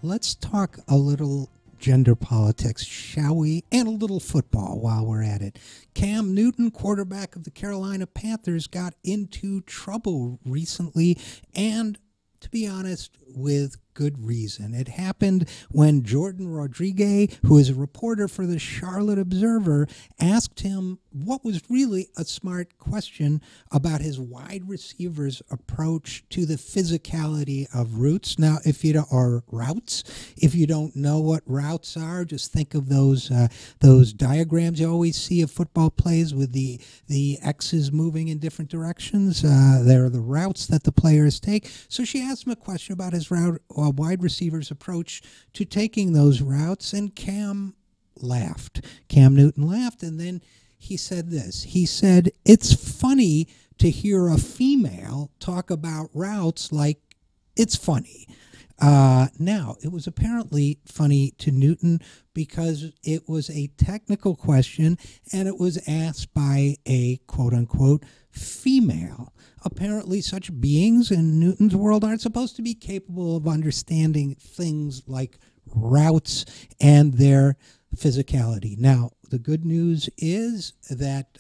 let's talk a little gender politics, shall we? And a little football while we're at it. Cam Newton, quarterback of the Carolina Panthers, got into trouble recently, and to be honest, with good reason. It happened when Jordan Rodriguez, who is a reporter for the Charlotte Observer, asked him what was really a smart question about his wide receivers' approach to the physicality of routes. Now, if you don't, or routes, if you don't know what routes are, just think of those diagrams you always see of football plays with the X's moving in different directions. They're the routes that the players take. So she asked him a question about his wide receiver's approach to taking those routes, and Cam laughed. Cam Newton laughed, and then he said this. He said, "It's funny to hear a female talk about routes like it's funny." Now, it was apparently funny to Newton because it was a technical question and it was asked by a quote-unquote female. Apparently, such beings in Newton's world aren't supposed to be capable of understanding things like routes and their physicality. Now, the good news is that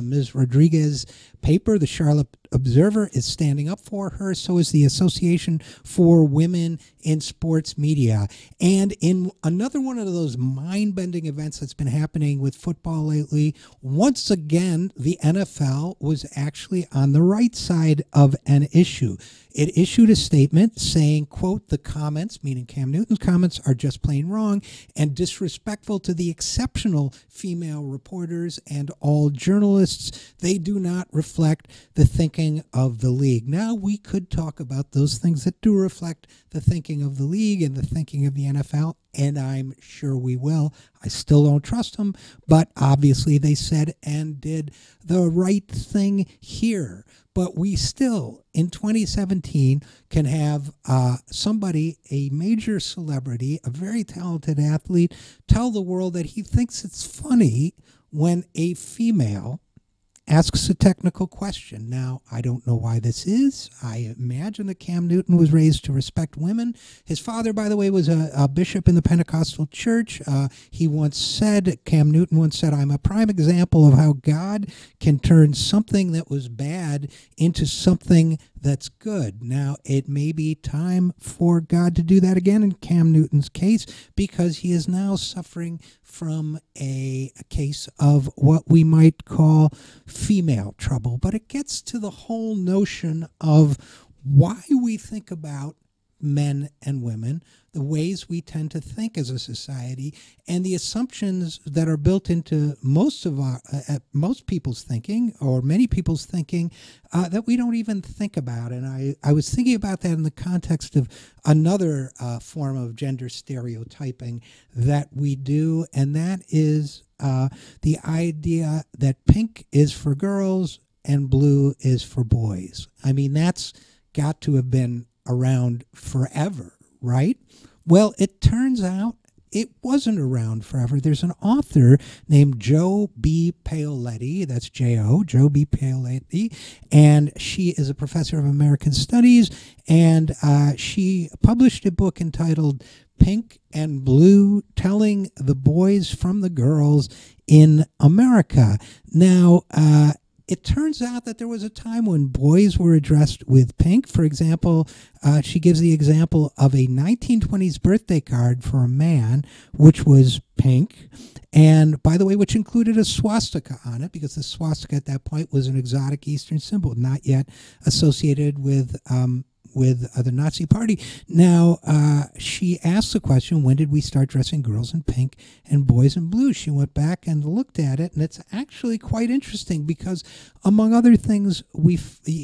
Ms. Rodriguez's paper, the Charlotte Observer, is standing up for her. So is the Association for Women in Sports Media. And in another one of those mind-bending events that's been happening with football lately, once again, the NFL was actually on the right side of an issue. It issued a statement saying, quote, "The comments," meaning Cam Newton's comments, "are just plain wrong and disrespectful to the exceptional female reporters and all journalists. They do not reflect the thinking of the league." Now, we could talk about those things that do reflect the thinking of the league and the thinking of the NFL, and I'm sure we will. I still don't trust them, but obviously they said and did the right thing here. But we still, in 2017, can have somebody, a major celebrity, a very talented athlete, tell the world that he thinks it's funny when a female asks a technical question. Now, I don't know why this is. I imagine that Cam Newton was raised to respect women. His father, by the way, was a bishop in the Pentecostal church. Cam Newton once said, "I'm a prime example of how God can turn something that was bad into something that's good." Now, it may be time for God to do that again in Cam Newton's case, because he is now suffering from a case of what we might call female trouble. But it gets to the whole notion of why we think about men and women, the ways we tend to think as a society, and the assumptions that are built into most people's thinking, or many people's thinking, that we don't even think about. And I was thinking about that in the context of another form of gender stereotyping that we do, and that is the idea that pink is for girls and blue is for boys. I mean, that's got to have been around forever, right? Well, it turns out it wasn't around forever. There's an author named Joe B. Paoletti, that's Joe B. Paoletti, and she is a professor of American Studies, and she published a book entitled Pink and Blue, Telling the Boys from the Girls in America. Now, it turns out that there was a time when boys were addressed with pink. For example, she gives the example of a 1920s birthday card for a man, which was pink, and by the way, which included a swastika on it, because the swastika at that point was an exotic Eastern symbol, not yet associated with the Nazi Party. Now, she asked the question, when did we start dressing girls in pink and boys in blue? She went back and looked at it, and it's actually quite interesting because, among other things,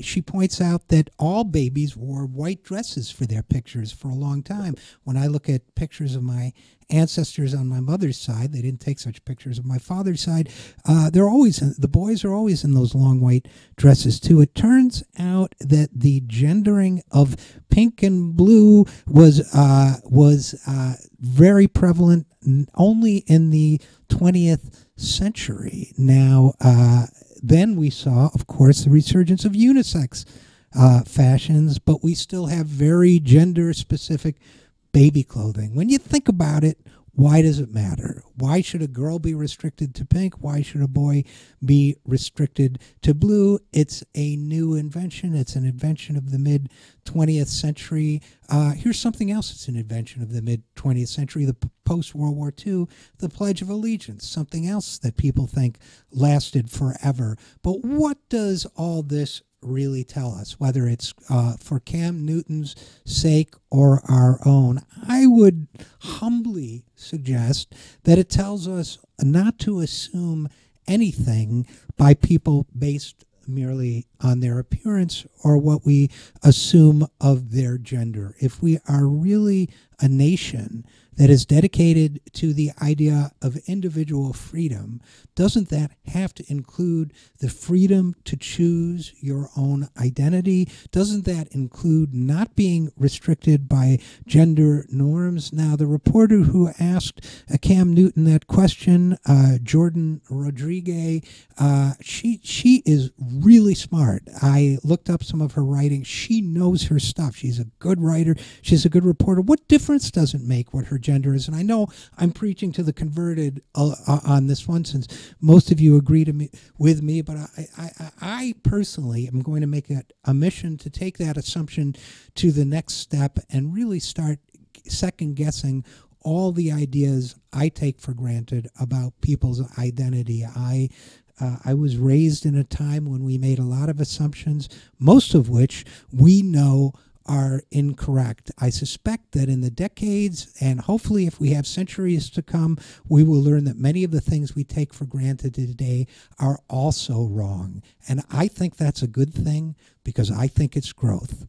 she points out that all babies wore white dresses for their pictures for a long time. When I look at pictures of my ancestors on my mother's side, they didn't take such pictures of my father's side, the boys are always in those long white dresses too. It turns out that the gendering of pink and blue was very prevalent only in the 20th century. Now, then we saw, of course, the resurgence of unisex fashions, but we still have very gender-specific baby clothing. When you think about it, why does it matter? Why should a girl be restricted to pink? Why should a boy be restricted to blue? It's a new invention. It's an invention of the mid-20th century. Here's something else that's an invention of the mid-20th century, the post-World War II, the Pledge of Allegiance, something else that people think lasted forever. But what does all this really tell us, whether it's for Cam Newton's sake or our own? I would humbly suggest that it tells us not to assume anything by people based merely on their appearance or what we assume of their gender. If we are really a nation that is dedicated to the idea of individual freedom, doesn't that have to include the freedom to choose your own identity? Doesn't that include not being restricted by gender norms? Now, the reporter who asked Cam Newton that question, Jordan Rodriguez, she is really smart. I looked up some of her writing. She knows her stuff. She's a good writer. She's a good reporter. What difference does it make what her gender is? And I know I'm preaching to the converted on this one, since most of you agree with me, but I personally am going to make it a mission to take that assumption to the next step and really start second guessing all the ideas I take for granted about people's identity. I was raised in a time when we made a lot of assumptions, most of which we know are incorrect. I suspect that in the decades, and hopefully if we have centuries to come, we will learn that many of the things we take for granted today are also wrong. And I think that's a good thing, because I think it's growth.